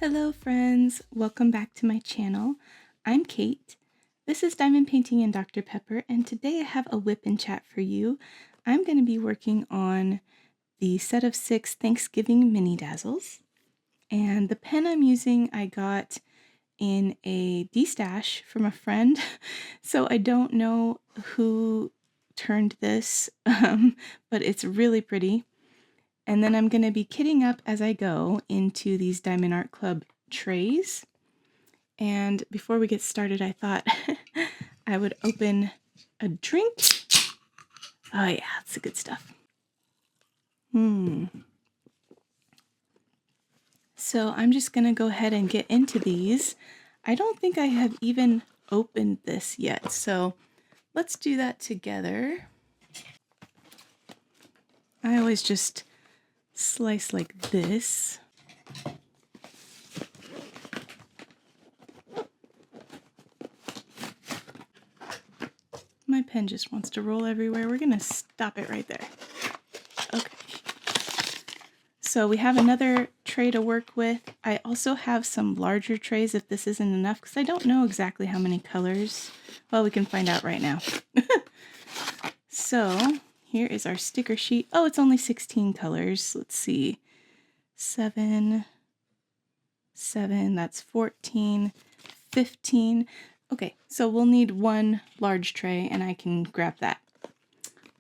Hello friends, welcome back to my channel. I'm Kate. This is Diamond Painting and Dr. Pepper, and today I have a WIP and chat for you. I'm going to be working on the set of 6 Thanksgiving mini dazzles, and the pen I'm using I got in a de-stash from a friend, so I don't know who turned this, but it's really pretty. And then I'm going to be kitting up as I go into these Diamond Art Club trays. And before we get started, I thought I would open a drink. Oh yeah, that's the good stuff. So I'm just going to go ahead and get into these. I don't think I have even opened this yet, so let's do that together. I always just slice like this. My pen just wants to roll everywhere. We're gonna stop it right there. Okay. So we have another tray to work with. I also have some larger trays if this isn't enough, because I don't know exactly how many colors. Well, we can find out right now. So here is our sticker sheet. Oh, it's only 16 colors. Let's see. 7, that's 14, 15. Okay, so we'll need one large tray and I can grab that.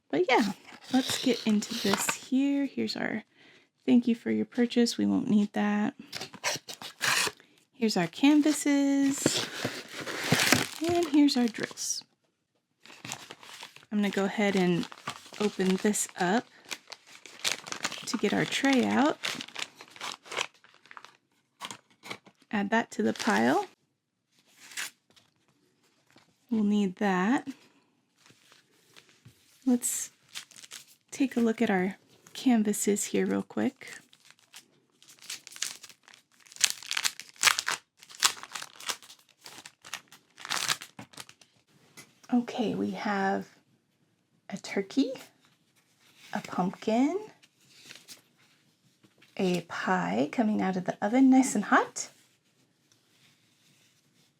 But yeah, let's get into this here. Here's our thank you for your purchase. We won't need that. Here's our canvases. And here's our drills. I'm going to go ahead and open this up to get our tray out. Add that to the pile. We'll need that. Let's take a look at our canvases here real quick. Okay, we have a turkey, a pumpkin, a pie coming out of the oven nice and hot,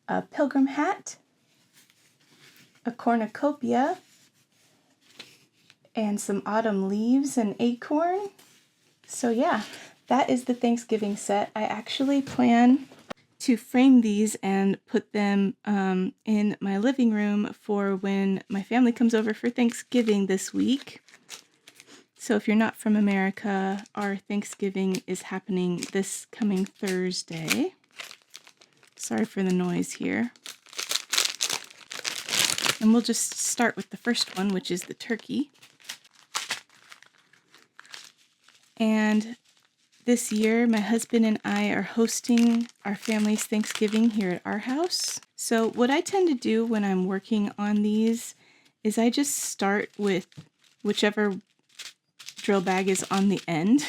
a pilgrim hat, a cornucopia, and some autumn leaves and acorn. So yeah, that is the Thanksgiving set. I actually plan to frame these and put them in my living room for when my family comes over for Thanksgiving this week. So if you're not from America, our Thanksgiving is happening this coming Thursday. Sorry for the noise here. And we'll just start with the first one, which is the turkey. And this year, my husband and I are hosting our family's Thanksgiving here at our house. So what I tend to do when I'm working on these is I just start with whichever drill bag is on the end.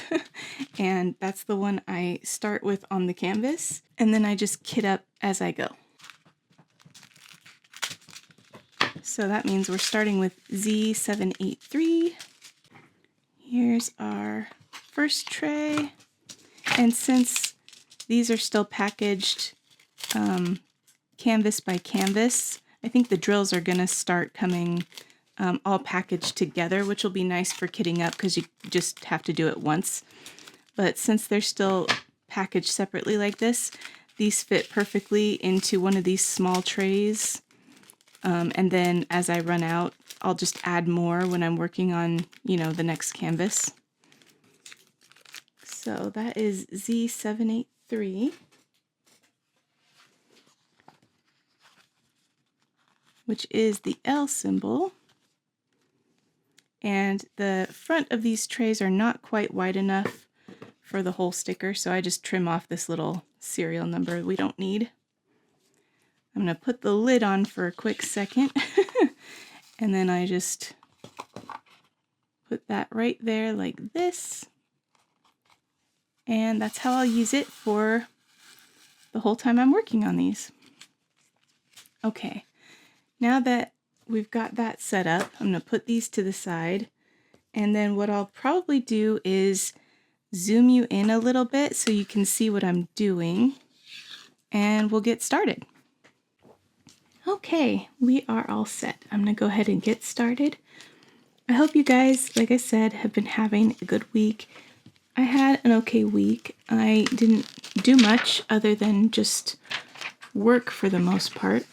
And that's the one I start with on the canvas. And then I just kit up as I go. So that means we're starting with Z783. Here's our first tray. And since these are still packaged canvas by canvas, I think the drills are going to start coming all packaged together, which will be nice for kitting up because you just have to do it once. But since they're still packaged separately like this, these fit perfectly into one of these small trays. And then as I run out, I'll just add more when I'm working on, the next canvas. So that is Z783, which is the L symbol. And the front of these trays are not quite wide enough for the whole sticker, so I just trim off this little serial number we don't need. I'm going to put the lid on for a quick second, and then I just put that right there like this. And that's how I'll use it for the whole time I'm working on these. Okay, now that we've got that set up, I'm going to put these to the side. And then what I'll probably do is zoom you in a little bit so you can see what I'm doing. and we'll get started. Okay, we are all set. I'm going to go ahead and get started. I hope you guys, like I said, have been having a good week. I had an okay week. I didn't do much other than just work for the most part.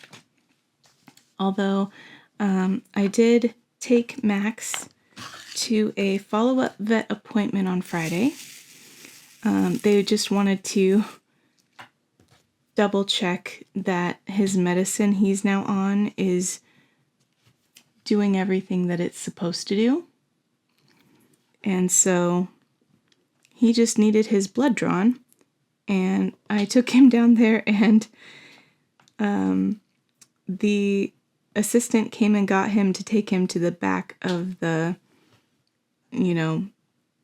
Although I did take Max to a follow-up vet appointment on Friday. They just wanted to double check that his medicine he's now on is doing everything that it's supposed to do. And so he just needed his blood drawn, and I took him down there, and the assistant came and got him to take him to the back of the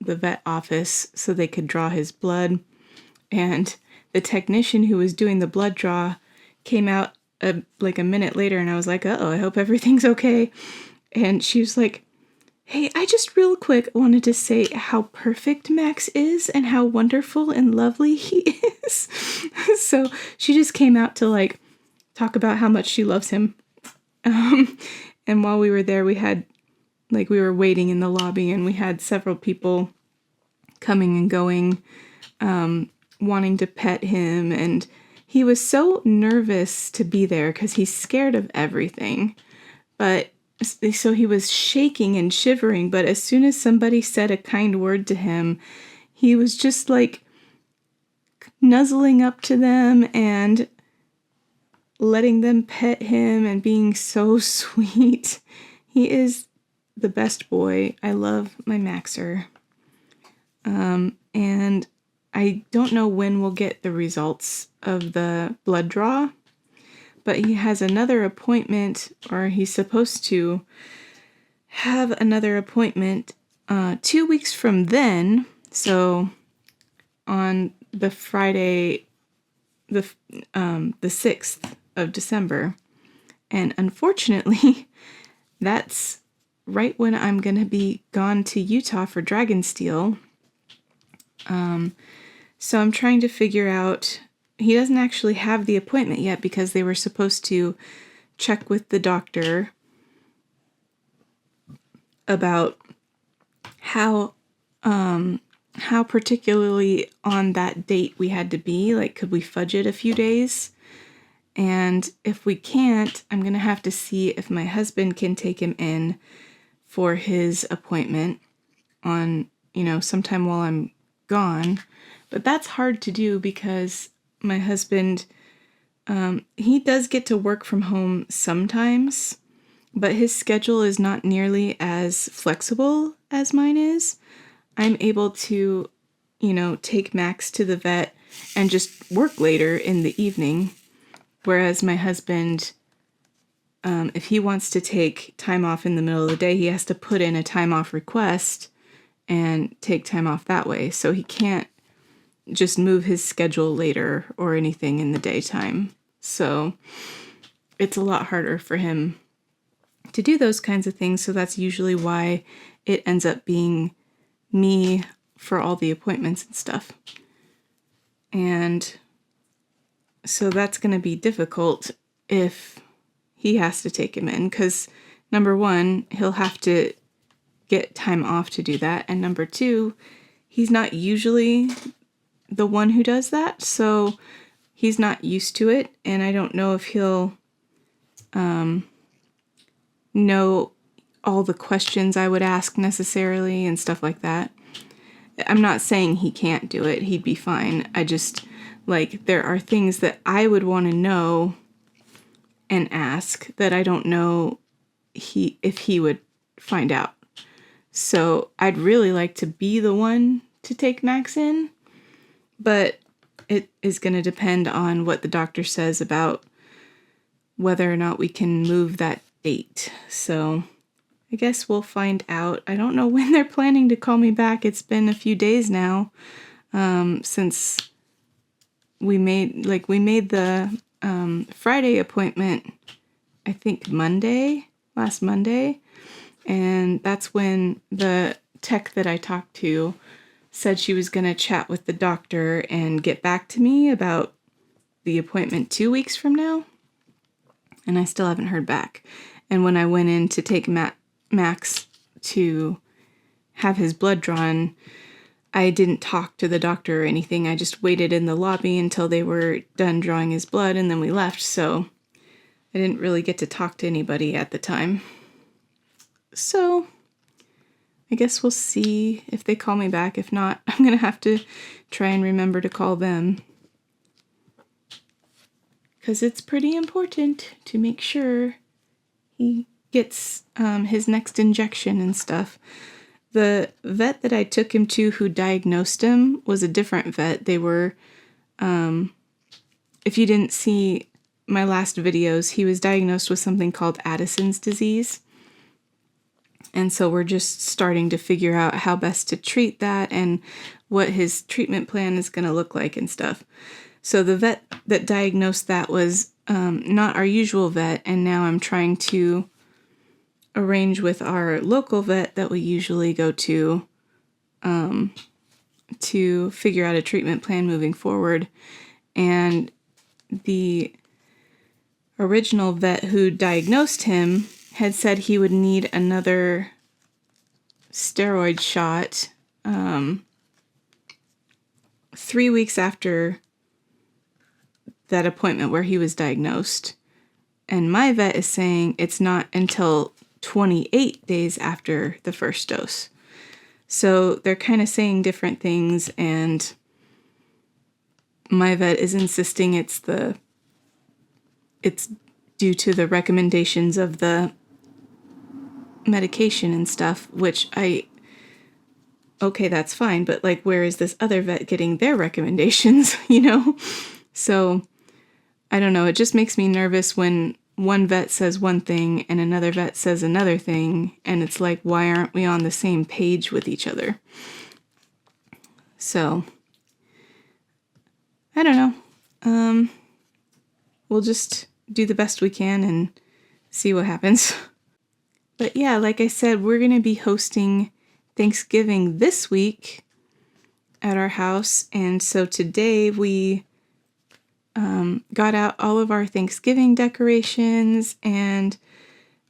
vet office so they could draw his blood. And the technician who was doing the blood draw came out like a minute later, and I was like, uh-oh, I hope everything's okay. And she was like, hey, I just real quick wanted to say how perfect Max is and how wonderful and lovely he is. So she just came out to like talk about how much she loves him. And while we were there, we were waiting in the lobby, and we had several people coming and going, wanting to pet him. And he was so nervous to be there because he's scared of everything. But so he was shaking and shivering, but as soon as somebody said a kind word to him, he was just like nuzzling up to them and letting them pet him and being so sweet. He is the best boy. I love my Maxer. And I don't know when we'll get the results of the blood draw, but he has another appointment, or he's supposed to have another appointment 2 weeks from then. So on the Friday, the 6th of December. And unfortunately, that's right when I'm going to be gone to Utah for Dragonsteel. So I'm trying to figure out, he doesn't actually have the appointment yet because they were supposed to check with the doctor about how particularly on that date we had to be, like could we fudge it a few days? And if we can't, I'm going to have to see if my husband can take him in for his appointment on, sometime while I'm gone. But that's hard to do because my husband, he does get to work from home sometimes, but his schedule is not nearly as flexible as mine is. I'm able to, take Max to the vet and just work later in the evening. Whereas my husband, if he wants to take time off in the middle of the day, he has to put in a time off request and take time off that way. So he can't just move his schedule later or anything in the daytime. So it's a lot harder for him to do those kinds of things. So that's usually why it ends up being me for all the appointments and stuff. And so that's going to be difficult if he has to take him in, because number one, he'll have to get time off to do that. And number two, he's not usually the one who does that. So he's not used to it. And I don't know if he'll know all the questions I would ask necessarily and stuff like that. I'm not saying he can't do it. He'd be fine. I just, there are things that I would want to know and ask that I don't know if he would find out. So I'd really like to be the one to take Max in, but it is going to depend on what the doctor says about whether or not we can move that date. So I guess we'll find out. I don't know when they're planning to call me back. It's been a few days now since we made the Friday appointment, I think last Monday. And that's when the tech that I talked to said she was going to chat with the doctor and get back to me about the appointment 2 weeks from now, and I still haven't heard back. And when I went in to take Max to have his blood drawn, I didn't talk to the doctor or anything. I just waited in the lobby until they were done drawing his blood, and then we left, so I didn't really get to talk to anybody at the time. So I guess we'll see if they call me back. If not, I'm going to have to try and remember to call them, because it's pretty important to make sure he gets his next injection and stuff. The vet that I took him to who diagnosed him was a different vet. They were, if you didn't see my last videos, he was diagnosed with something called Addison's disease. And so we're just starting to figure out how best to treat that and what his treatment plan is going to look like and stuff. So the vet that diagnosed that was not our usual vet, and now I'm trying to arrange with our local vet that we usually go to figure out a treatment plan moving forward. And the original vet who diagnosed him had said he would need another steroid shot 3 weeks after that appointment where he was diagnosed. And my vet is saying it's not until 28 days after the first dose. So they're kind of saying different things, and my vet is insisting it's due to the recommendations of the medication and stuff, which okay, that's fine, but like, where is this other vet getting their recommendations, you know? So I don't know, it just makes me nervous when one vet says one thing and another vet says another thing, and it's like, why aren't we on the same page with each other? So I don't know. We'll just do the best we can and see what happens. But yeah, like I said, we're going to be hosting Thanksgiving this week at our house. And so today we got out all of our Thanksgiving decorations and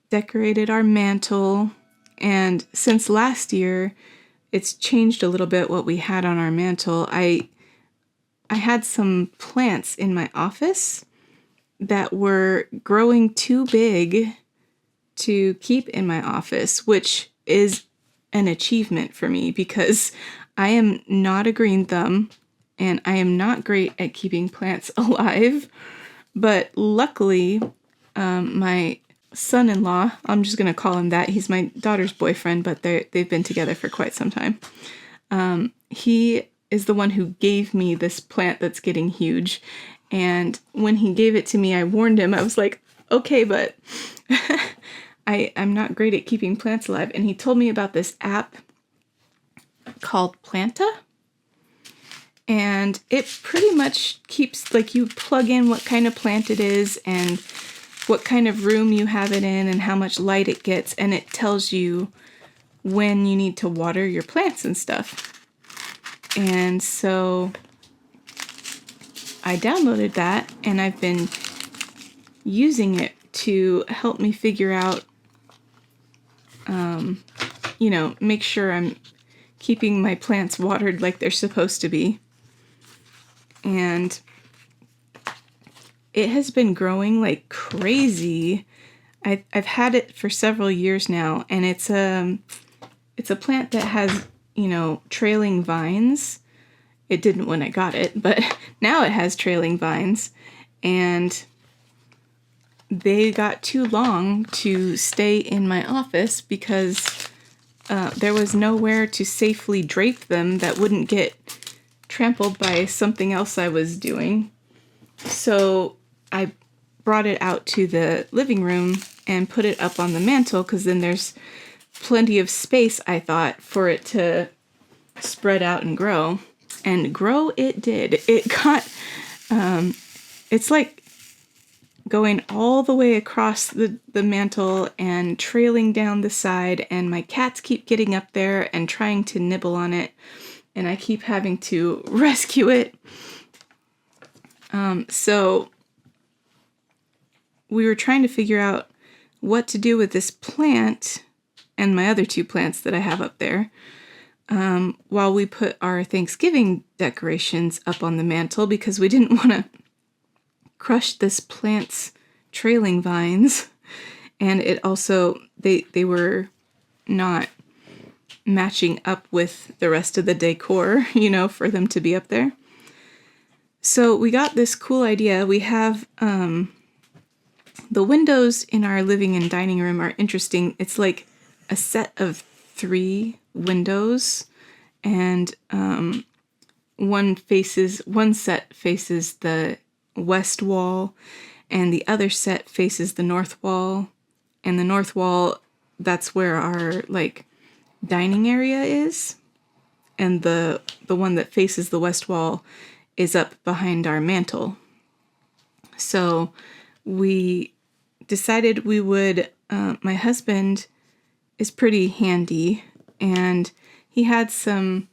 decorated our mantle. And since last year, it's changed a little bit what we had on our mantle. I had some plants in my office that were growing too big to keep in my office, which is an achievement for me because I am not a green thumb and I am not great at keeping plants alive. But luckily, my son-in-law, I'm just going to call him that, he's my daughter's boyfriend, but they've been together for quite some time. He is the one who gave me this plant that's getting huge. And when he gave it to me, I warned him. I was like, okay, but I'm not great at keeping plants alive. And he told me about this app called Planta. And it pretty much keeps, like, you plug in what kind of plant it is and what kind of room you have it in and how much light it gets. And it tells you when you need to water your plants and stuff. And so I downloaded that and I've been using it to help me figure out, make sure I'm keeping my plants watered like they're supposed to be. And it has been growing like crazy. I've had it for several years now, and it's a plant that has, trailing vines. It didn't when I got it, but now it has trailing vines, and they got too long to stay in my office because there was nowhere to safely drape them that wouldn't get trampled by something else I was doing. So I brought it out to the living room and put it up on the mantle, because then there's plenty of space, I thought, for it to spread out and grow. And grow it did. It got, it's like going all the way across the mantle and trailing down the side, and my cats keep getting up there and trying to nibble on it, and I keep having to rescue it. So we were trying to figure out what to do with this plant and my other two plants that I have up there while we put our Thanksgiving decorations up on the mantle, because we didn't want to crush this plant's trailing vines. And it also, they were not matching up with the rest of the decor, you know, for them to be up there. So we got this cool idea. We have the windows in our living and dining room are interesting. It's like a set of 3 windows, and one set faces the west wall, and the other set faces the north wall. And the north wall, that's where our like dining area is, and the one that faces the west wall is up behind our mantle. So we decided we would, my husband is pretty handy, and he had some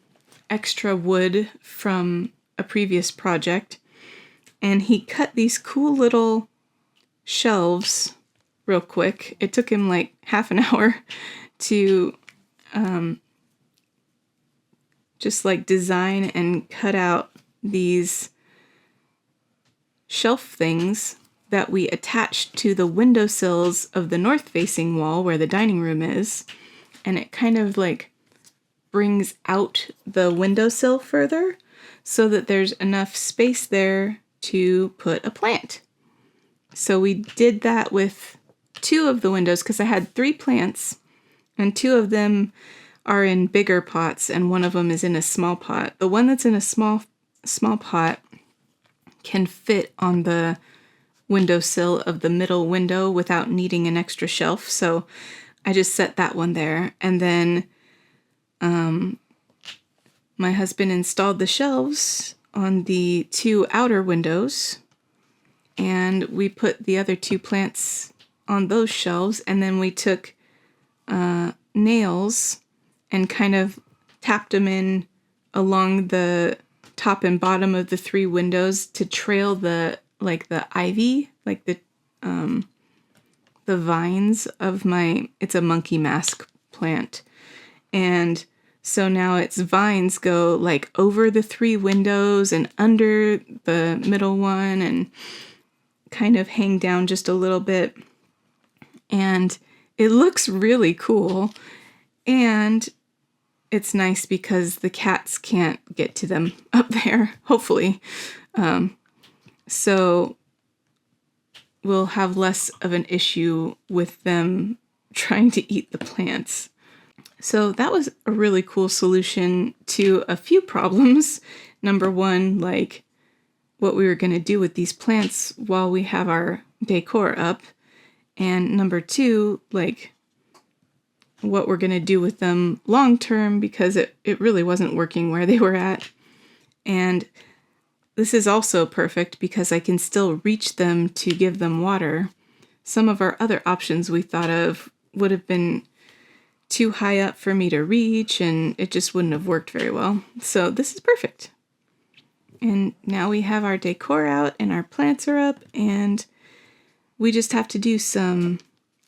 extra wood from a previous project, and he cut these cool little shelves real quick. It took him like half an hour to just like design and cut out these shelf things that we attached to the windowsills of the north-facing wall where the dining room is, and it kind of like brings out the windowsill further so that there's enough space there to put a plant. So we did that with 2 of the windows, because I had 3 plants, and 2 of them are in bigger pots and one of them is in a small pot. The one that's in a small pot can fit on the windowsill of the middle window without needing an extra shelf, so I just set that one there. And then my husband installed the shelves on the 2 outer windows, and we put the other 2 plants on those shelves, and then we took nails and kind of tapped them in along the top and bottom of the 3 windows to trail the ivy, like the vines of it's a monkey mask plant. And so now its vines go like over the 3 windows and under the middle one and kind of hang down just a little bit. And it looks really cool. And it's nice because the cats can't get to them up there, hopefully. So we'll have less of an issue with them trying to eat the plants. So that was a really cool solution to a few problems. Number 1, like what we were going to do with these plants while we have our decor up. And number 2, like what we're going to do with them long term, because it really wasn't working where they were at. And this is also perfect because I can still reach them to give them water. Some of our other options we thought of would have been too high up for me to reach, and it just wouldn't have worked very well. So this is perfect. And now we have our decor out and our plants are up, and we just have to do some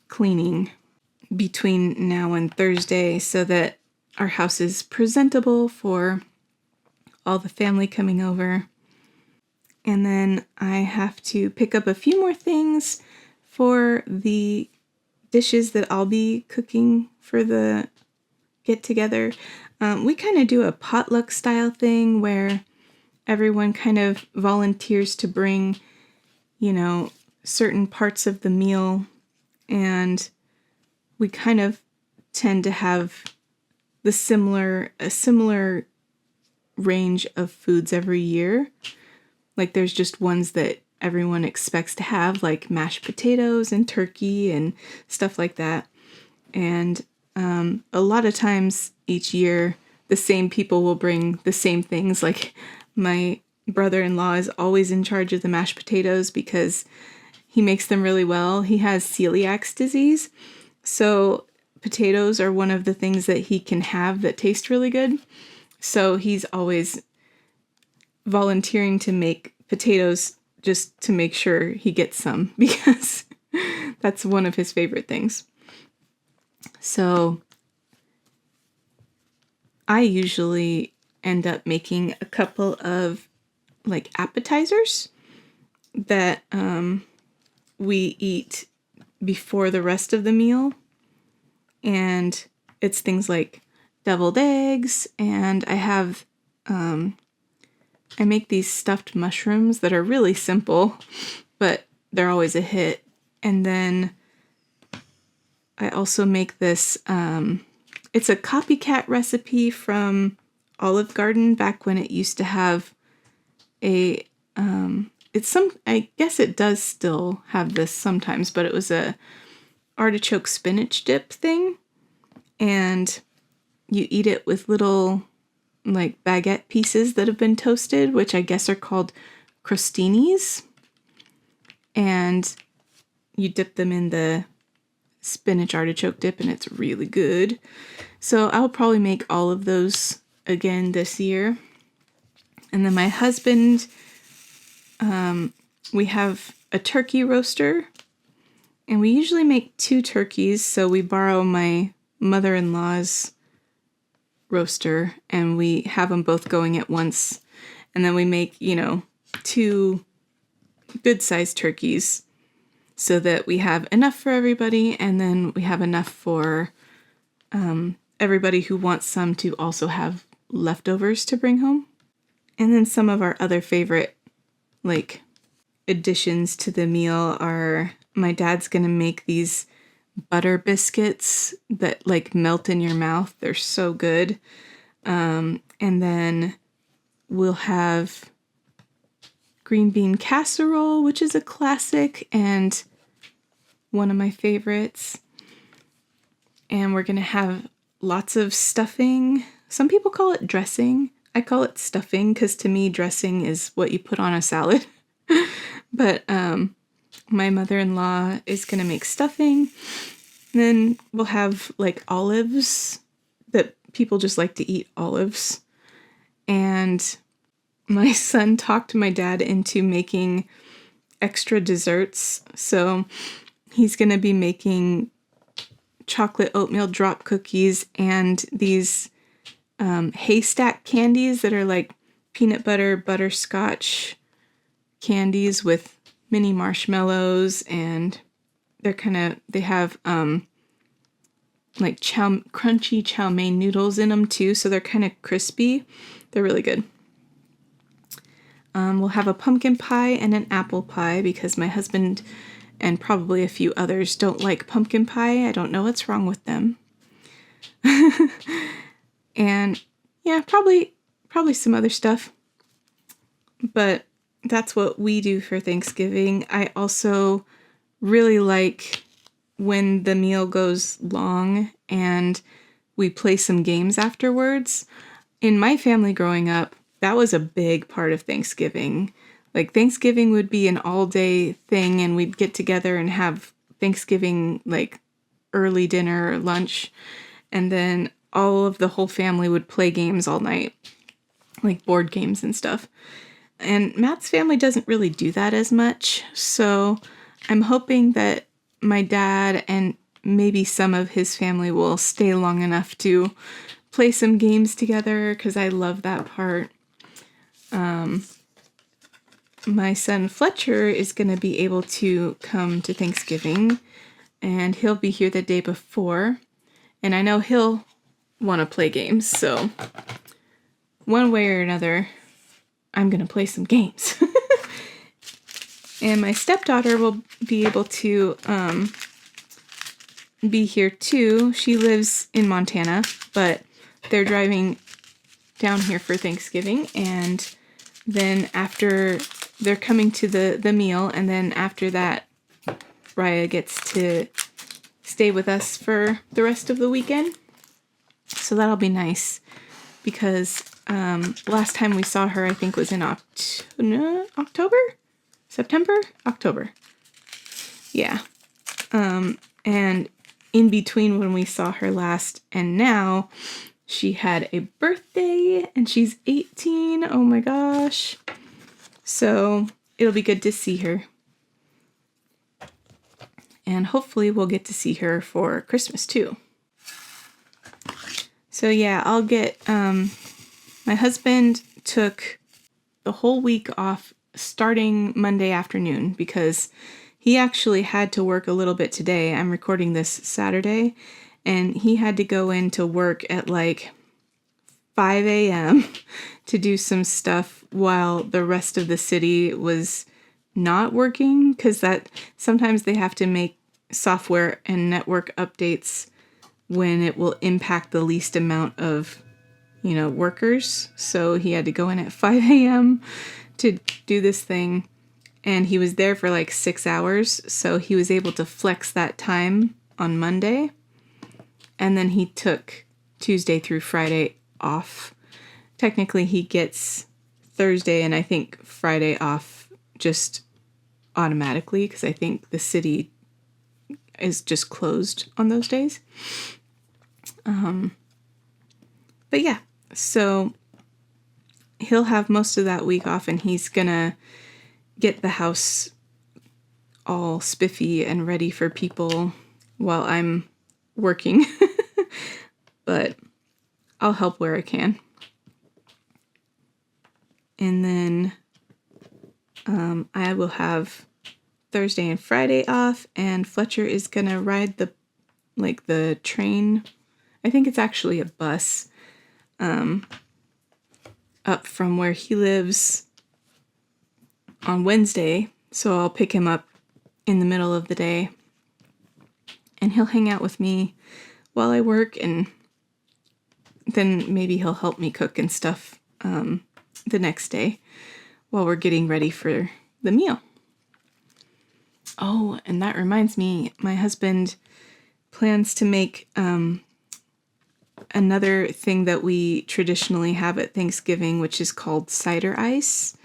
cleaning between now and Thursday so that our house is presentable for all the family coming over. And then I have to pick up a few more things for the dishes that I'll be cooking for the get-together. We kind of do a potluck style thing where everyone kind of volunteers to bring, you know, certain parts of the meal, and we kind of tend to have a similar range of foods every year. Like there's just ones that everyone expects to have, like mashed potatoes and turkey and stuff like that. And a lot of times each year, the same people will bring the same things. Like my brother-in-law is always in charge of the mashed potatoes because he makes them really well. He has celiac disease, so potatoes are one of the things that he can have that taste really good. So he's always volunteering to make potatoes just to make sure he gets some because that's one of his favorite things. So I usually end up making a couple of like appetizers that we eat before the rest of the meal. And it's things like deviled eggs, and I have I make these stuffed mushrooms that are really simple, but they're always a hit. And then I also make this, it's a copycat recipe from Olive Garden back when it used to have a, I guess it does still have this sometimes, but it was a artichoke spinach dip thing. And you eat it with little like baguette pieces that have been toasted, which I guess are called crostinis. And you dip them in the spinach artichoke dip and it's really good. So I'll probably make all of those again this year. And then my husband, we have a turkey roaster, and we usually make 2 turkeys. So we borrow my mother-in-law's roaster and we have them both going at once. And then we make, 2 good-sized turkeys so that we have enough for everybody, and then we have enough for everybody who wants some to also have leftovers to bring home. And then some of our other favorite like additions to the meal are my dad's gonna make these butter biscuits that like melt in your mouth. They're so good. And then we'll have green bean casserole, which is a classic and one of my favorites. And we're gonna have lots of stuffing. Some people call it dressing. I call it stuffing because to me dressing is what you put on a salad. But my mother-in-law is gonna make stuffing. And then we'll have like olives, that people just like to eat olives. And my son talked my dad into making extra desserts. So he's going to be making chocolate oatmeal drop cookies and these haystack candies that are like peanut butter, butterscotch candies with mini marshmallows, and they have like crunchy chow mein noodles in them too, so they're kind of crispy. They're really good. We'll have a pumpkin pie and an apple pie because my husband and probably a few others don't like pumpkin pie. I don't know what's wrong with them. And yeah, probably some other stuff. But that's what we do for Thanksgiving. I also really like when the meal goes long and we play some games afterwards. In my family growing up, that was a big part of Thanksgiving. Like Thanksgiving would be an all-day thing and we'd get together and have Thanksgiving like early dinner or lunch, and then all of the whole family would play games all night, like board games and stuff. And Matt's family doesn't really do that as much, so I'm hoping that my dad and maybe some of his family will stay long enough to play some games together because I love that part. My son Fletcher is going to be able to come to Thanksgiving, and he'll be here the day before, and I know he'll want to play games, so one way or another, I'm going to play some games. And my stepdaughter will be able to be here too. She lives in Montana, but they're driving down here for Thanksgiving, and then after they're coming to the meal, and then after that, Raya gets to stay with us for the rest of the weekend. So that'll be nice because last time we saw her, I think, was in October? September? October. Yeah. And in between when we saw her last and now, she had a birthday and she's 18. Oh my gosh. So it'll be good to see her. And hopefully we'll get to see her for Christmas too. So yeah, I'll get, my husband took the whole week off starting Monday afternoon because he actually had to work a little bit today. I'm recording this Saturday, and he had to go into work at like 5 a.m. to do some stuff while the rest of the city was not working, because that sometimes they have to make software and network updates when it will impact the least amount of, workers. So he had to go in at 5 a.m. to do this thing, and he was there for like 6 hours, so he was able to flex that time on Monday, and then he took Tuesday through Friday off. Technically he gets Thursday and I think Friday off just automatically, because I think the city is just closed on those days. But yeah, so he'll have most of that week off, and he's gonna get the house all spiffy and ready for people while I'm working. But I'll help where I can. And then I will have Thursday and Friday off, and Fletcher is gonna ride the train. I think it's actually a bus up from where he lives on Wednesday, so I'll pick him up in the middle of the day, and he'll hang out with me while I work, and then maybe he'll help me cook and stuff the next day while we're getting ready for the meal. Oh, and that reminds me, my husband plans to make another thing that we traditionally have at Thanksgiving, which is called cider ice.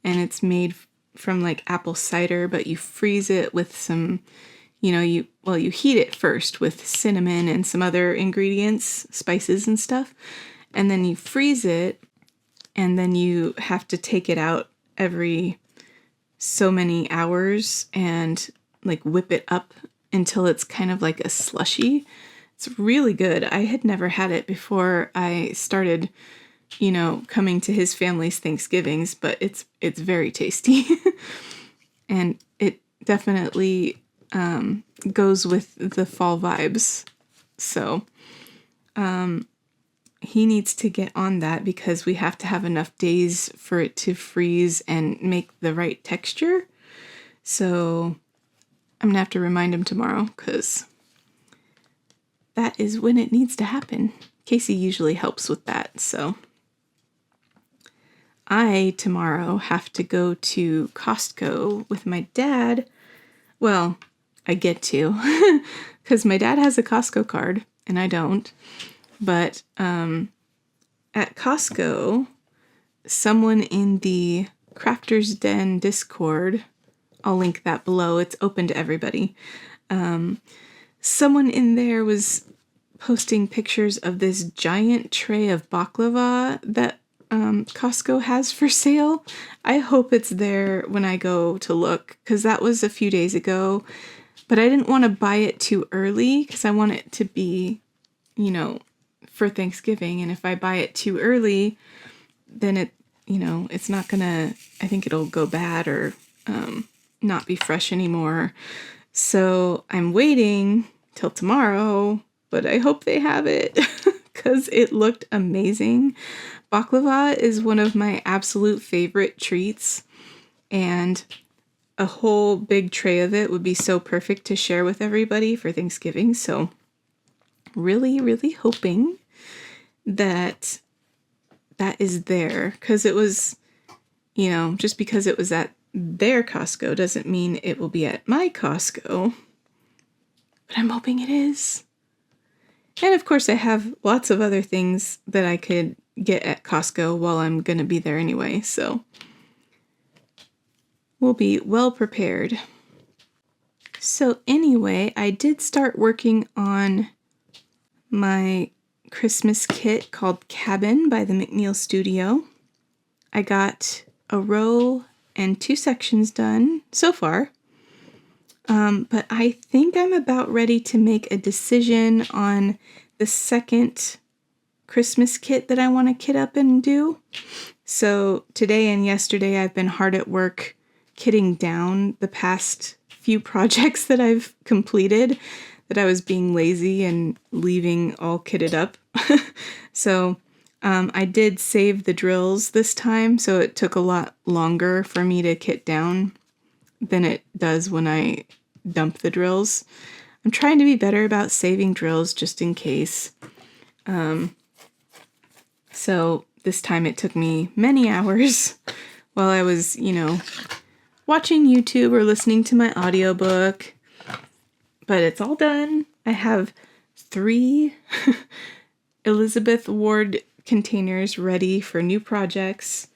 And it's made from like apple cider, but you freeze it with some, you heat it first with cinnamon and some other ingredients, spices and stuff. And then you freeze it, and then you have to take it out every so many hours and like whip it up until it's kind of like a slushy. It's really good. I had never had it before I started, coming to his family's Thanksgivings, but it's very tasty. And it definitely goes with the fall vibes. So he needs to get on that, because we have to have enough days for it to freeze and make the right texture. So I'm gonna have to remind him tomorrow, because that is when it needs to happen. Casey usually helps with that. So I tomorrow have to go to Costco with my dad. Well, I get to, because my dad has a Costco card and I don't. But at Costco, someone in the Crafters Den Discord, I'll link that below, it's open to everybody. Someone in there was posting pictures of this giant tray of baklava that Costco has for sale. I hope it's there when I go to look, because that was a few days ago. But I didn't want to buy it too early, because I want it to be, for Thanksgiving. And if I buy it too early, then it's not gonna, I think it'll go bad or not be fresh anymore. So I'm waiting till tomorrow, but I hope they have it, because it looked amazing. Baklava is one of my absolute favorite treats, and a whole big tray of it would be so perfect to share with everybody for Thanksgiving. So really, really hoping that is there, because it was, just because it was at their Costco doesn't mean it will be at my Costco, but I'm hoping it is. And of course I have lots of other things that I could get at Costco while I'm gonna be there anyway, so we'll be well prepared. So anyway, I did start working on my Christmas kit called Cabin by the McNeil Studio. I got a row and 2 sections done so far. But I think I'm about ready to make a decision on the second Christmas kit that I want to kit up and do. So today and yesterday I've been hard at work kitting down the past few projects that I've completed that I was being lazy and leaving all kitted up. So I did save the drills this time, so it took a lot longer for me to kit down than it does when I dump the drills. I'm trying to be better about saving drills just in case. So this time it took me many hours while I was, watching YouTube or listening to my audiobook. But it's all done. I have 3 Elizabeth Ward containers ready for new projects.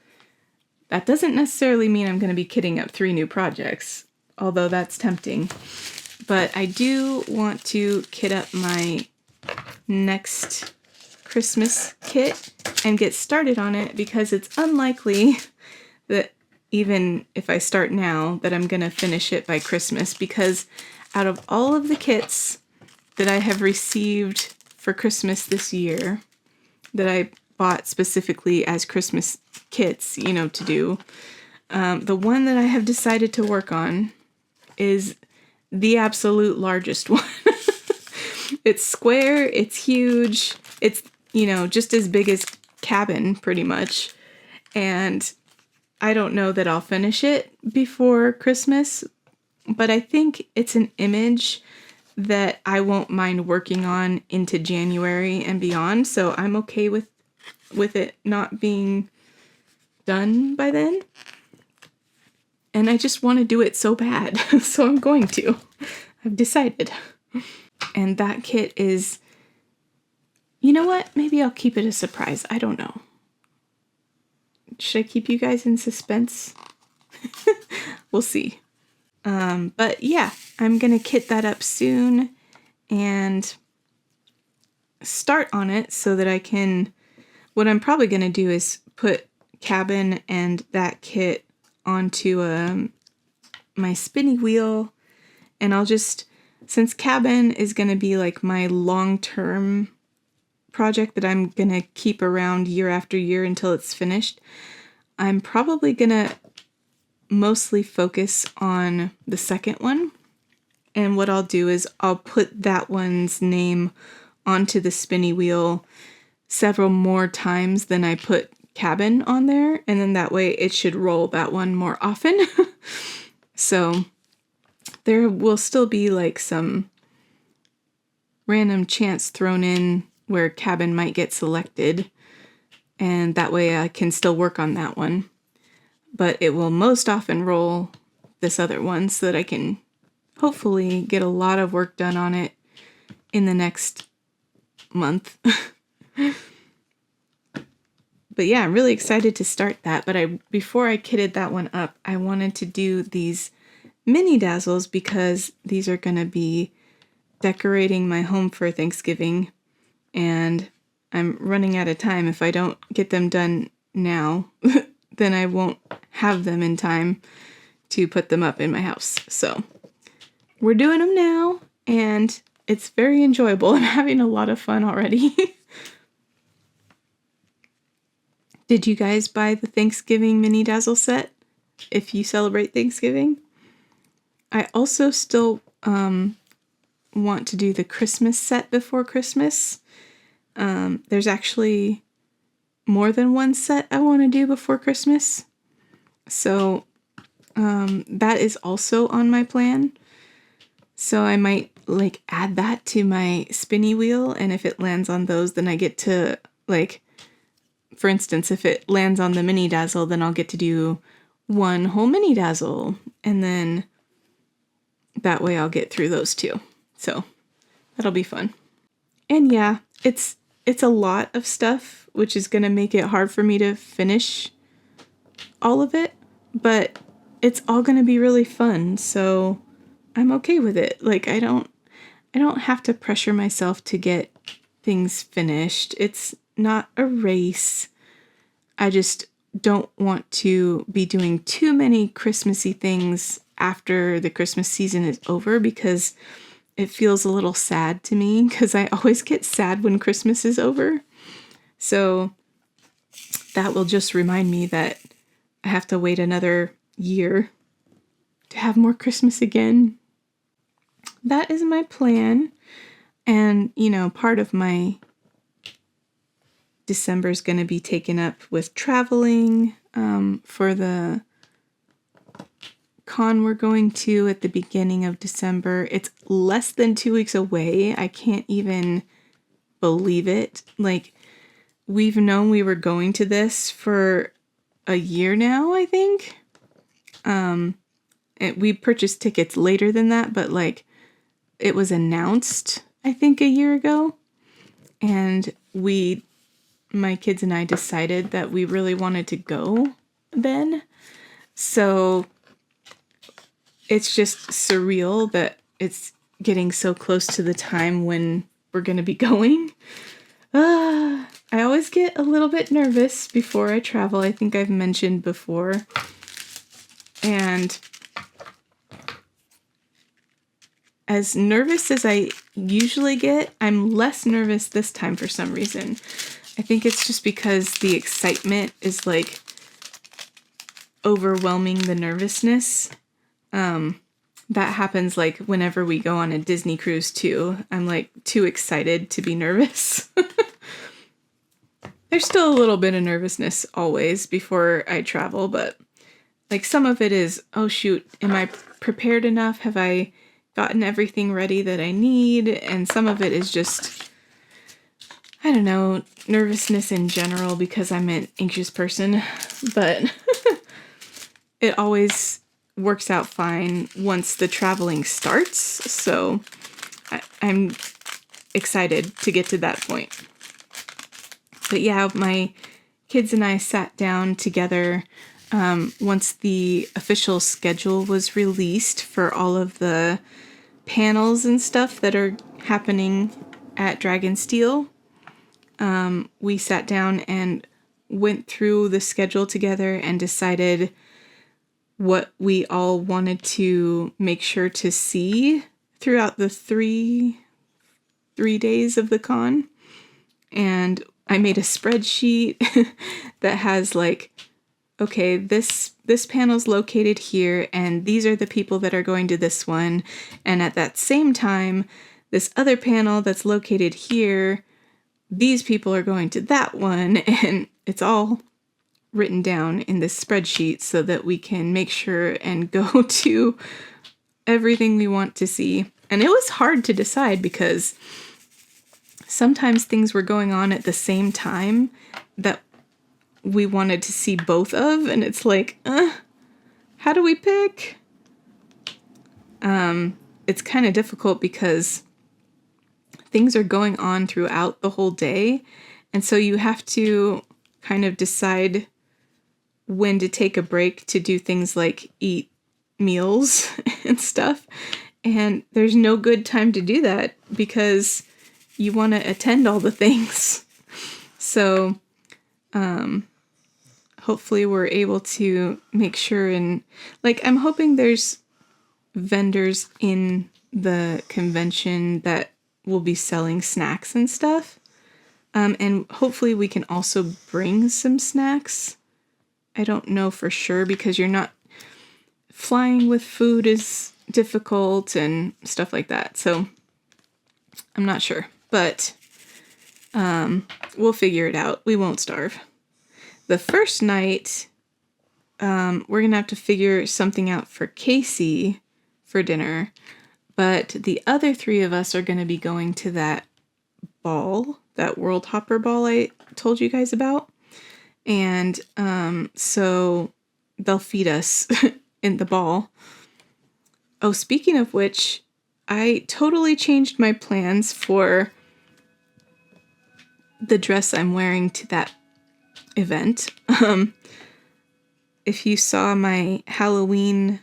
That doesn't necessarily mean I'm going to be kitting up 3 new projects, although that's tempting. But I do want to kit up my next Christmas kit and get started on it because it's unlikely that even if I start now that I'm going to finish it by Christmas, because out of all of the kits that I have received for Christmas this year that I bought specifically as Christmas kits, to do, the one that I have decided to work on is the absolute largest one. It's square, it's huge, it's, just as big as cabin pretty much. And I don't know that I'll finish it before Christmas, but I think it's an image that I won't mind working on into January and beyond. So I'm okay with it not being done by then. And I just want to do it so bad. So I'm going to. I've decided. And that kit is, you know what? Maybe I'll keep it a surprise. I don't know. Should I keep you guys in suspense? We'll see. But yeah, I'm going to kit that up soon and start on it so that I can, what I'm probably going to do is put cabin and that kit onto my spinny wheel, and I'll just, since cabin is going to be like my long-term project that I'm going to keep around year after year until it's finished, I'm probably going to mostly focus on the second one. And what I'll do is I'll put that one's name onto the spinny wheel several more times than I put cabin on there. And then that way it should roll that one more often. So there will still be like some random chance thrown in where cabin might get selected. And that way I can still work on that one. But it will most often roll this other one so that I can hopefully get a lot of work done on it in the next month. But yeah, I'm really excited to start that. But before I kitted that one up, I wanted to do these mini dazzles because these are going to be decorating my home for Thanksgiving. And I'm running out of time. If I don't get them done now, then I won't have them in time to put them up in my house. So we're doing them now, and it's very enjoyable. I'm having a lot of fun already. Did you guys buy the Thanksgiving mini dazzle set if you celebrate Thanksgiving? I also still want to do the Christmas set before Christmas. There's actually more than one set I want to do before Christmas. So that is also on my plan. So I might like add that to my spinny wheel, and if it lands on those, then I get to, like, for instance, if it lands on the mini dazzle, then I'll get to do one whole mini dazzle, and then that way I'll get through those two. So that'll be fun. And yeah, it's a lot of stuff, which is going to make it hard for me to finish all of it, but it's all going to be really fun, so I'm okay with it. Like, I don't have to pressure myself to get things finished. It's not a race. I just don't want to be doing too many Christmassy things after the Christmas season is over because it feels a little sad to me because I always get sad when Christmas is over. So that will just remind me that I have to wait another year to have more Christmas again. That is my plan. And, part of my December is going to be taken up with traveling for the con we're going to at the beginning of December. It's less than 2 weeks away. I can't even believe it. Like, we've known we were going to this for a year now, I think. We purchased tickets later than that, but like it was announced, I think, a year ago. And my kids and I decided that we really wanted to go then. So it's just surreal that it's getting so close to the time when we're going to be going. I always get a little bit nervous before I travel. I think I've mentioned before. And as nervous as I usually get, I'm less nervous this time for some reason. I think it's just because the excitement is like overwhelming the nervousness. That happens like whenever we go on a Disney cruise too. I'm like too excited to be nervous. There's still a little bit of nervousness always before I travel, but like some of it is, oh shoot, am I prepared enough? Have I gotten everything ready that I need? And some of it is just, I don't know, nervousness in general because I'm an anxious person, but it always works out fine once the traveling starts. So I'm excited to get to that point. But yeah, my kids and I sat down together once the official schedule was released for all of the panels and stuff that are happening at Dragonsteel. We sat down and went through the schedule together and decided what we all wanted to make sure to see throughout the three days of the con. And I made a spreadsheet that has like, okay, this panel's located here, and these are the people that are going to this one. And at that same time, this other panel that's located here, these people are going to that one. And it's all written down in this spreadsheet so that we can make sure and go to everything we want to see. And it was hard to decide because sometimes things were going on at the same time that we wanted to see both of, and it's like, how do we pick? It's kind of difficult because things are going on throughout the whole day, and so you have to kind of decide when to take a break to do things like eat meals and stuff. And there's no good time to do that because you want to attend all the things. So, hopefully we're able to make sure and like, I'm hoping there's vendors in the convention that will be selling snacks and stuff. And hopefully we can also bring some snacks. I don't know for sure because you're not flying with food is difficult and stuff like that. So I'm not sure, but we'll figure it out. We won't starve. The first night, we're going to have to figure something out for Casey for dinner, but the other three of us are going to be going to that ball, that World Hopper ball I told you guys about. And so they'll feed us in the ball. Oh, speaking of which, I totally changed my plans for the dress I'm wearing to that event. If you saw my Halloween,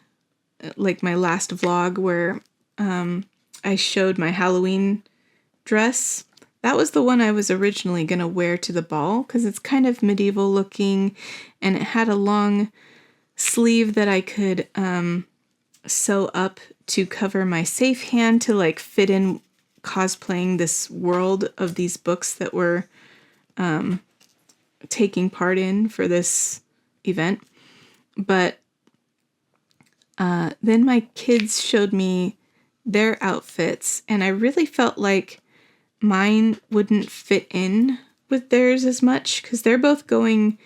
like my last vlog where I showed my Halloween dress, that was the one I was originally going to wear to the ball because it's kind of medieval looking, and it had a long sleeve that I could sew up to cover my safe hand to like fit in cosplaying this world of these books that we're taking part in for this event. But then my kids showed me their outfits, and I really felt like mine wouldn't fit in with theirs as much because they're both going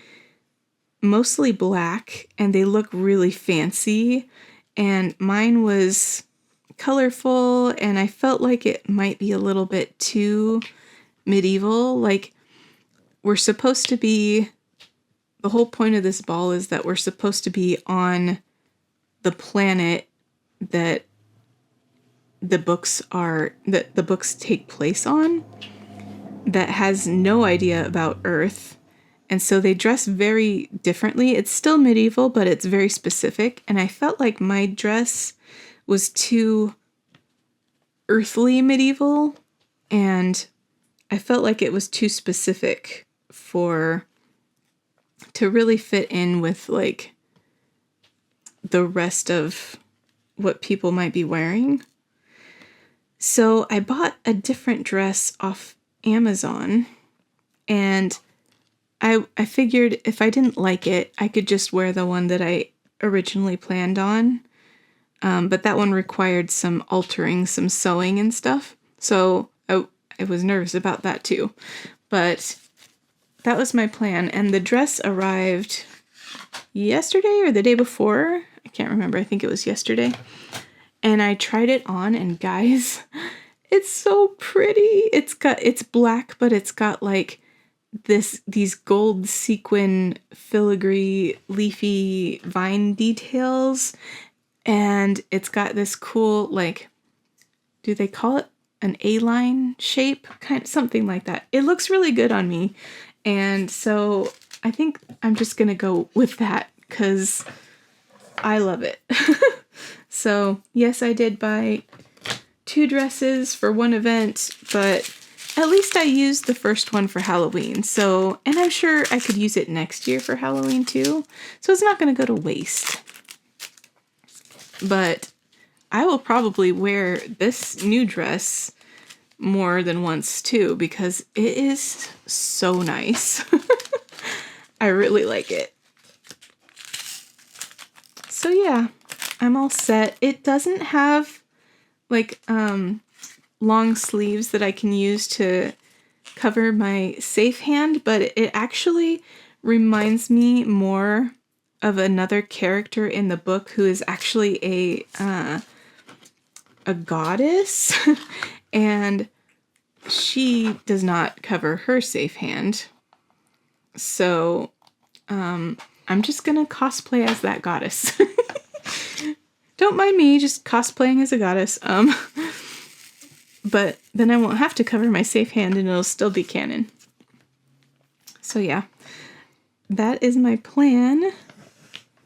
mostly black and they look really fancy, and mine was colorful and I felt like it might be a little bit too medieval. Like, we're supposed to be, the whole point of this ball is that we're supposed to be on the planet that the books take place on, that has no idea about Earth. And so they dress very differently. It's still medieval, but it's very specific. And I felt like my dress was too earthly medieval, and I felt like it was too specific to really fit in with like the rest of what people might be wearing. So I bought a different dress off Amazon, and I figured if I didn't like it, I could just wear the one that I originally planned on. But that one required some altering, some sewing and stuff. So I was nervous about that too. But that was my plan. And the dress arrived yesterday or the day before. I can't remember. I think it was yesterday. And I tried it on, and guys, it's so pretty. It's black, but it's got like these gold sequin filigree leafy vine details, and it's got this cool, like, do they call it an A-line shape? Kind of something like that. It looks really good on me. And so I think I'm just gonna go with that because I love it. So yes, I did buy 2 dresses for one event, but at least I used the first one for Halloween. So, and I'm sure I could use it next year for Halloween too. So it's not going to go to waste. But I will probably wear this new dress more than once too, because it is so nice. I really like it. So yeah, I'm all set. It doesn't have like long sleeves that I can use to cover my safe hand, but it actually reminds me more of another character in the book who is actually a goddess, and she does not cover her safe hand. So I'm just gonna cosplay as that goddess. Don't mind me, just cosplaying as a goddess. But then I won't have to cover my safe hand and it'll still be canon. So yeah, that is my plan.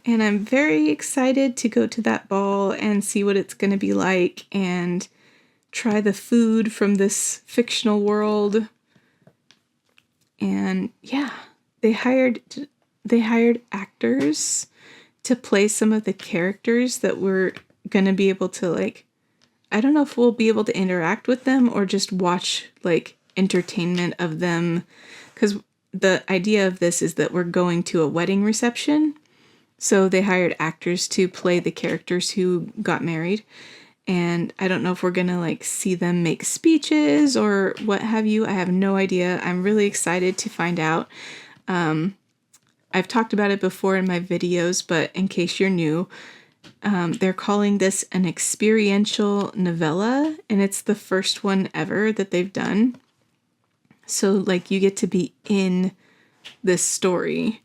And I'm very excited to go to that ball and see what it's going to be like and try the food from this fictional world. And yeah, they hired actors to play some of the characters that we're going to be able to, like, I don't know if we'll be able to interact with them or just watch like entertainment of them, because the idea of this is that we're going to a wedding reception. So they hired actors to play the characters who got married. And I don't know if we're going to like see them make speeches or what have you. I have no idea. I'm really excited to find out. I've talked about it before in my videos, but in case you're new, they're calling this an experiential novella, and it's the first one ever that they've done. So like you get to be in this story,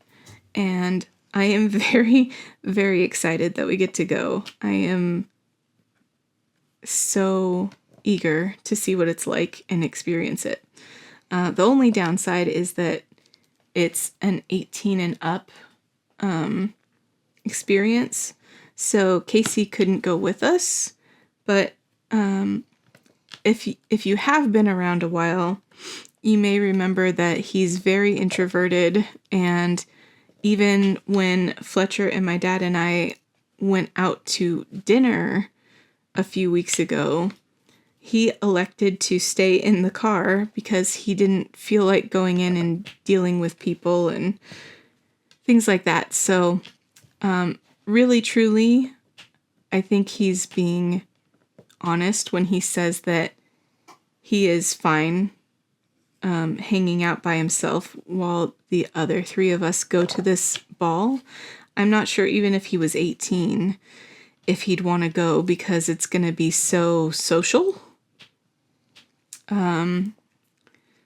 and I am very, very excited that we get to go. I am so eager to see what it's like and experience it. The only downside is that it's an 18 and up experience. So Casey couldn't go with us, but if you have been around a while, you may remember that he's very introverted, and even when Fletcher and my dad and I went out to dinner a few weeks ago, he elected to stay in the car because he didn't feel like going in and dealing with people and things like that. So, really, truly, I think he's being honest when he says that he is fine hanging out by himself while the other three of us go to this ball. I'm not sure even if he was 18 if he'd want to go because it's going to be so social.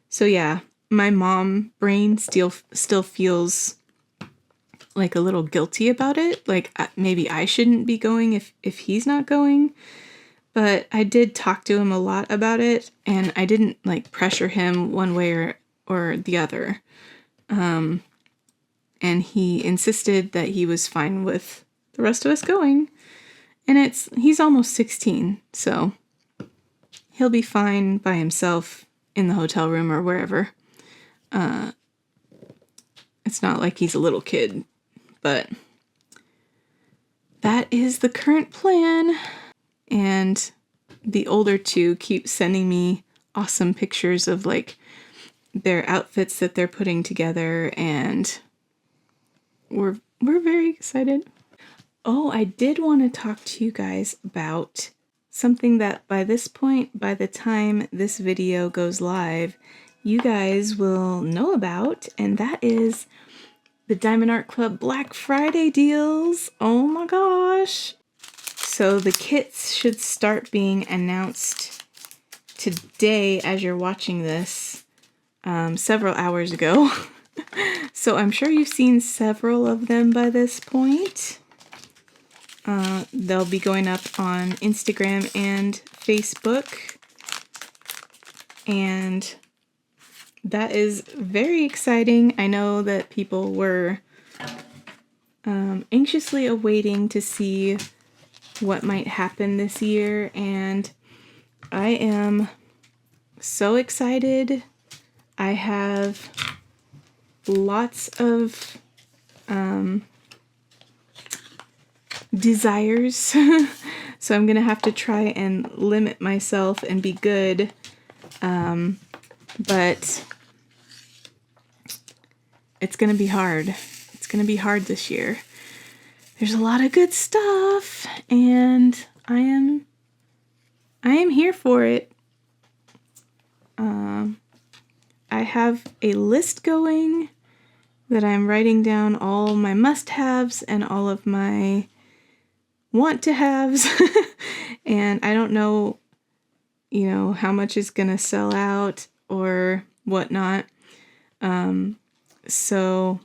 So yeah, my mom brain still feels like a little guilty about it. Like maybe I shouldn't be going if he's not going. But I did talk to him a lot about it, and I didn't like pressure him one way or the other. And he insisted that he was fine with the rest of us going. And he's almost 16, so he'll be fine by himself in the hotel room or wherever. It's not like he's a little kid, but that is the current plan. And the older two keep sending me awesome pictures of like their outfits that they're putting together, and we're very excited. Oh, I did want to talk to you guys about something that by this point, by the time this video goes live, you guys will know about, and that is the Diamond Art Club Black Friday deals. Oh my gosh. So the kits should start being announced today as you're watching this, several hours ago. So I'm sure you've seen several of them by this point. They'll be going up on Instagram and Facebook. And that is very exciting. I know that people were anxiously awaiting to see what might happen this year, and I am so excited. I have lots of desires, so I'm gonna have to try and limit myself and be good, but it's gonna be hard. It's gonna be hard this year. There's a lot of good stuff, and I am here for it. I have a list going that I'm writing down all my must-haves and all of my want-to-haves, and I don't know, how much is gonna sell out or whatnot. So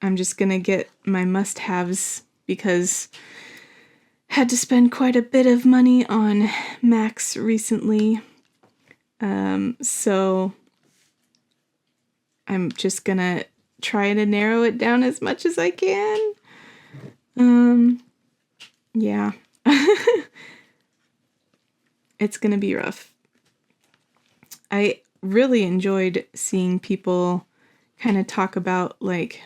I'm just gonna get my must-haves because I had to spend quite a bit of money on Max recently. So I'm just gonna try to narrow it down as much as I can. Yeah. It's gonna be rough. I really enjoyed seeing people kind of talk about like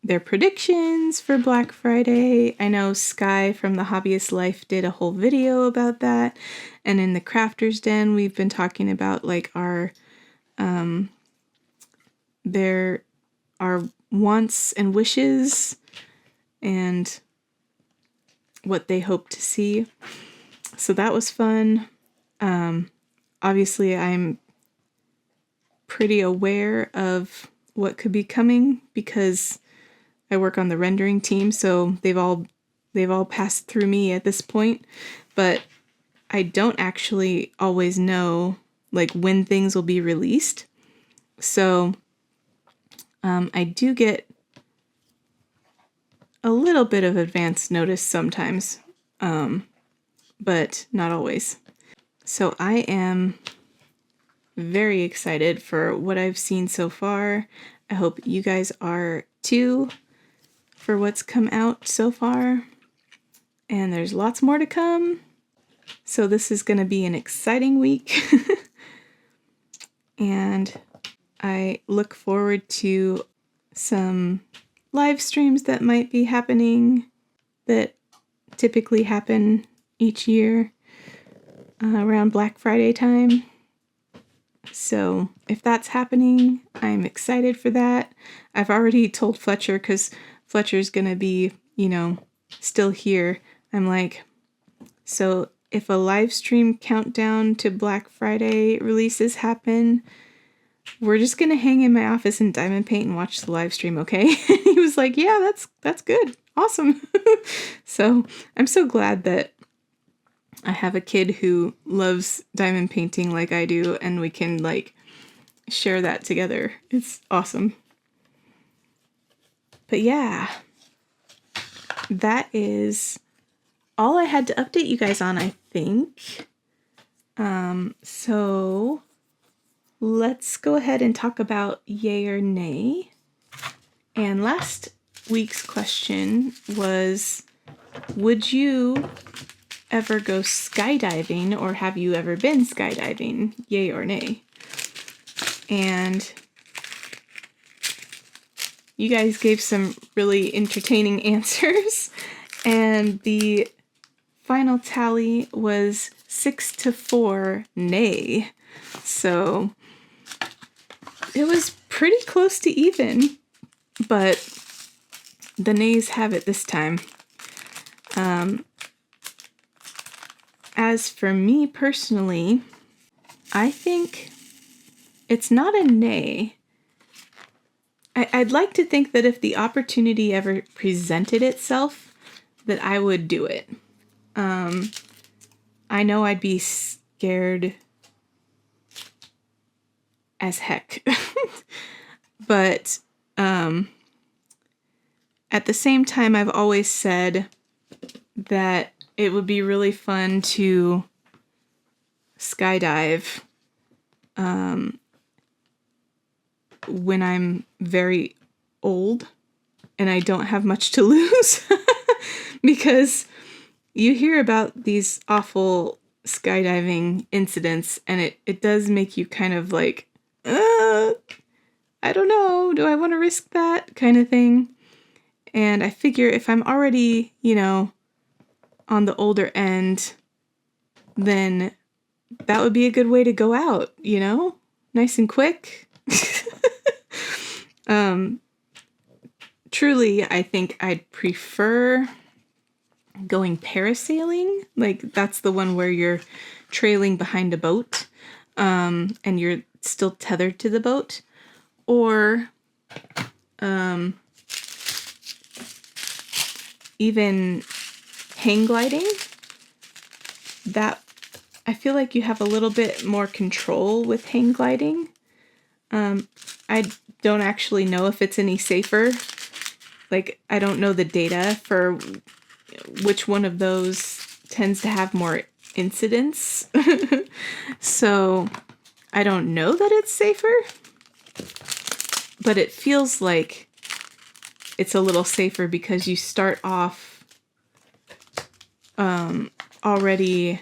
their predictions for Black Friday. I know Sky from The Hobbyist Life did a whole video about that. And in the Crafter's Den, we've been talking about like our wants and wishes and what they hope to see. So that was fun. Obviously, I'm pretty aware of what could be coming because I work on the rendering team, so they've all passed through me at this point, but I don't actually always know like when things will be released. So I do get a little bit of advance notice sometimes, but not always. So I am very excited for what I've seen so far. I hope you guys are too, for what's come out so far. And there's lots more to come. So this is going to be an exciting week. And I look forward to some live streams that might be happening that typically happen each year around Black Friday time. So if that's happening, I'm excited for that. I've already told Fletcher, because Fletcher's gonna be, still here. I'm like, so if a live stream countdown to Black Friday releases happen, we're just gonna hang in my office and diamond paint and watch the live stream, okay? He was like, yeah, that's good. Awesome. So I'm so glad that I have a kid who loves diamond painting like I do, and we can share that together. It's awesome. But yeah, that is all I had to update you guys on, I think. So let's go ahead and talk about yay or nay. And last week's question was, would you ever go skydiving, or have you ever been skydiving? Yay or nay? And you guys gave some really entertaining answers, and the final tally was 6-4 nay. So it was pretty close to even, but the nays have it this time. As for me personally, I think it's not a nay. I'd like to think that if the opportunity ever presented itself, that I would do it. I know I'd be scared as heck. But at the same time, I've always said that it would be really fun to skydive when I'm very old and I don't have much to lose. Because you hear about these awful skydiving incidents, and it does make you kind of like, I don't know, do I want to risk that kind of thing? And I figure if I'm already, on the older end, then that would be a good way to go out, nice and quick. Truly, I think I'd prefer going parasailing. Like, that's the one where you're trailing behind a boat, and you're still tethered to the boat. Or even hang gliding. That, I feel like you have a little bit more control with hang gliding. I don't actually know if it's any safer. Like, I don't know the data for which one of those tends to have more incidents. So I don't know that it's safer, but it feels like it's a little safer because you start off already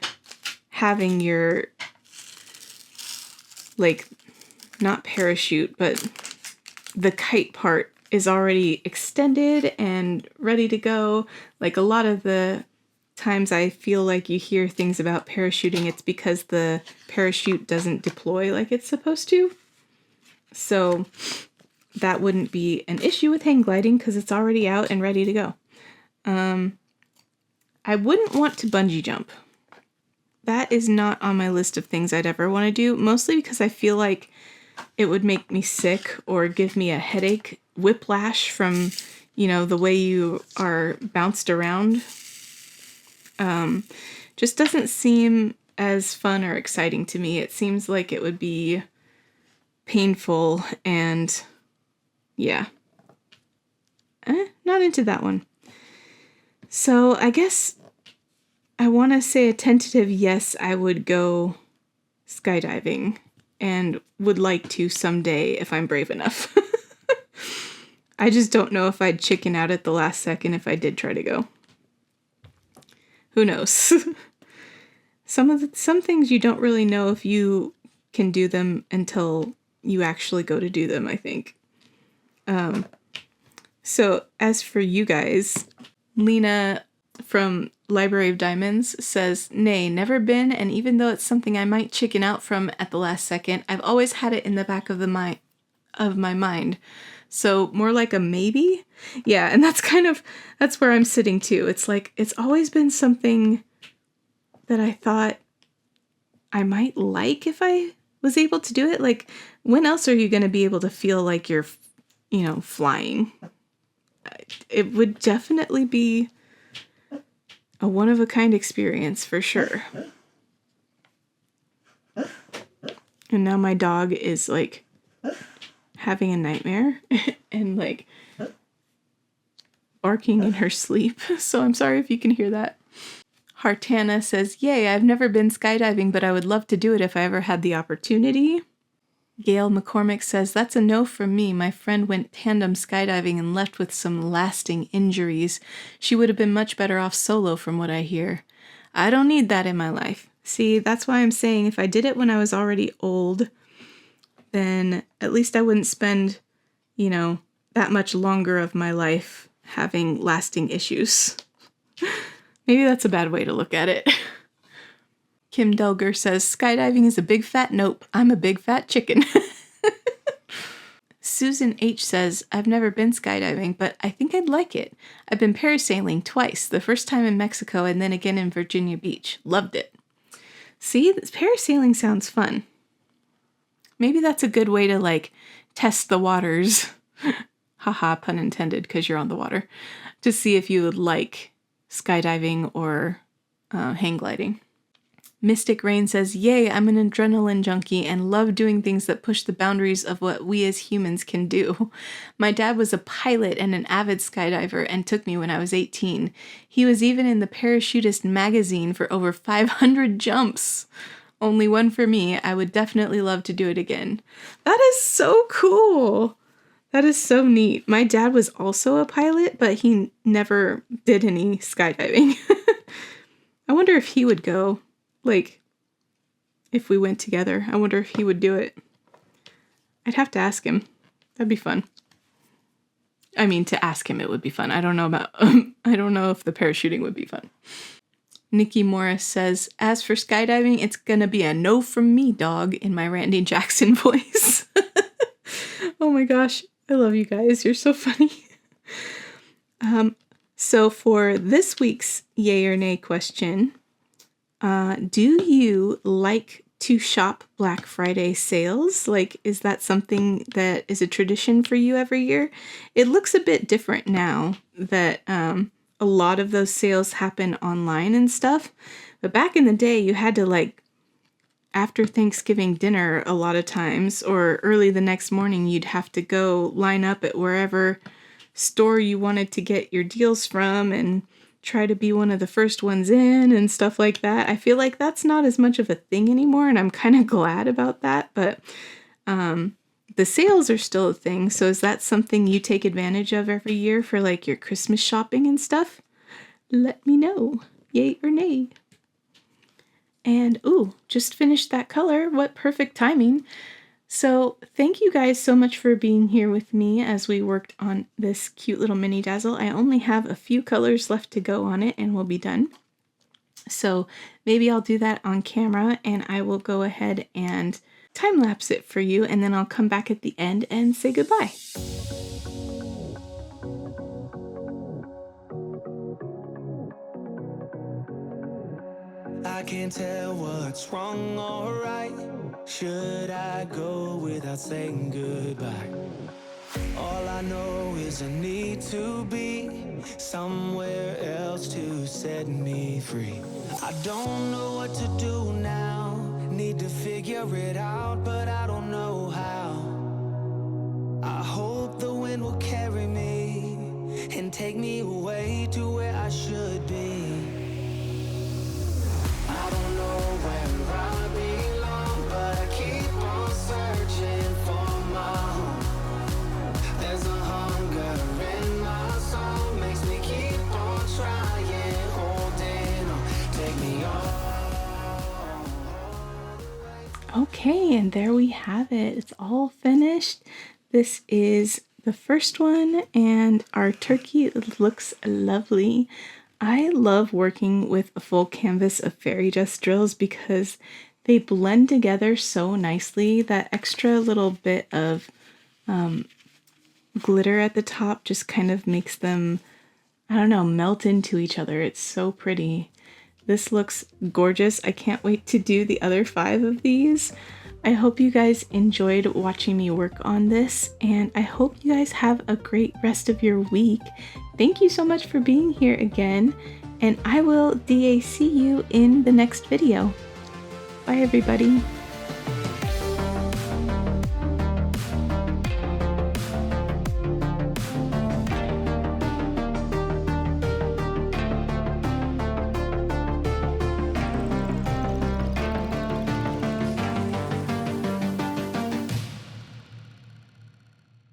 having your, not parachute, but the kite part is already extended and ready to go. Like, a lot of the times I feel like you hear things about parachuting, it's because the parachute doesn't deploy like it's supposed to. So that wouldn't be an issue with hang gliding because it's already out and ready to go. I wouldn't want to bungee jump. That is not on my list of things I'd ever want to do, mostly because I feel like it would make me sick or give me a headache, whiplash from, the way you are bounced around. Just doesn't seem as fun or exciting to me. It seems like it would be painful and, yeah. Not into that one. So I guess I want to say a tentative yes, I would go skydiving and would like to someday if I'm brave enough. I just don't know if I'd chicken out at the last second if I did try to go. Who knows? some things you don't really know if you can do them until you actually go to do them, I think. So as for you guys, Lena from Library of Diamonds says, nay, never been, and even though it's something I might chicken out from at the last second, I've always had it in the back of my mind. So more like a maybe. Yeah, and that's where I'm sitting too. It's like, it's always been something that I thought I might like if I was able to do it. Like, when else are you going to be able to feel like you're, flying? It would definitely be a one-of-a-kind experience for sure. And now my dog is like having a nightmare and like barking in her sleep. So I'm sorry if you can hear that. Hartana says, yay, I've never been skydiving, but I would love to do it if I ever had the opportunity. Gail McCormick says, that's a no from me. My friend went tandem skydiving and left with some lasting injuries. She would have been much better off solo from what I hear. I don't need that in my life. See, that's why I'm saying if I did it when I was already old, then at least I wouldn't spend, that much longer of my life having lasting issues. Maybe that's a bad way to look at it. Kim Delger says, skydiving is a big fat nope. I'm a big fat chicken. Susan H. says, I've never been skydiving, but I think I'd like it. I've been parasailing twice, the first time in Mexico and then again in Virginia Beach. Loved it. See, this parasailing sounds fun. Maybe that's a good way to like test the waters. Haha, pun intended, because you're on the water. To see if you would like skydiving or hang gliding. Mystic Rain says, yay, I'm an adrenaline junkie and love doing things that push the boundaries of what we as humans can do. My dad was a pilot and an avid skydiver and took me when I was 18. He was even in the Parachutist magazine for over 500 jumps. Only one for me. I would definitely love to do it again. That is so cool. That is so neat. My dad was also a pilot, but he never did any skydiving. I wonder if he would go. Like, if we went together, I wonder if he would do it. I'd have to ask him. That'd be fun. I mean, to ask him, it would be fun. I don't know if the parachuting would be fun. Nikki Morris says, as for skydiving, it's gonna be a no from me, dog, in my Randy Jackson voice. Oh my gosh. I love you guys. You're so funny. So for this week's yay or nay question, do you like to shop Black Friday sales? Like, is that something that is a tradition for you every year? It looks a bit different now that a lot of those sales happen online and stuff. But back in the day, you had to like, after Thanksgiving dinner a lot of times, or early the next morning, you'd have to go line up at wherever store you wanted to get your deals from and try to be one of the first ones in and stuff like that. I feel like that's not as much of a thing anymore, and I'm kind of glad about that, but the sales are still a thing. So is that something you take advantage of every year for like your Christmas shopping and stuff? Let me know. Yay or nay. And ooh, just finished that color. What perfect timing. So thank you guys so much for being here with me as we worked on this cute little mini dazzle. I only have a few colors left to go on it and we'll be done. So maybe I'll do that on camera and I will go ahead and time lapse it for you, and then I'll come back at the end and say goodbye. I can't tell what's wrong or right. Should I go without saying goodbye? All I know is I need to be somewhere else to set me free. I don't know what to do now. Need to figure it out, but I don't know how. I hope the wind will carry me and take me away to where I should be. I don't know where I belong, but I keep on searching for my home. There's a hunger in my soul, makes me keep on trying, holding on. Take me on. and there we have it. It's all finished. This is the first one, and our turkey looks lovely. I love working with a full canvas of fairy dust drills because they blend together so nicely. That extra little bit of glitter at the top just kind of makes them, I don't know, melt into each other. It's so pretty. This looks gorgeous. I can't wait to do the other 5 of these. I hope you guys enjoyed watching me work on this, and I hope you guys have a great rest of your week. Thank you so much for being here again, and I will DAC you in the next video. Bye everybody.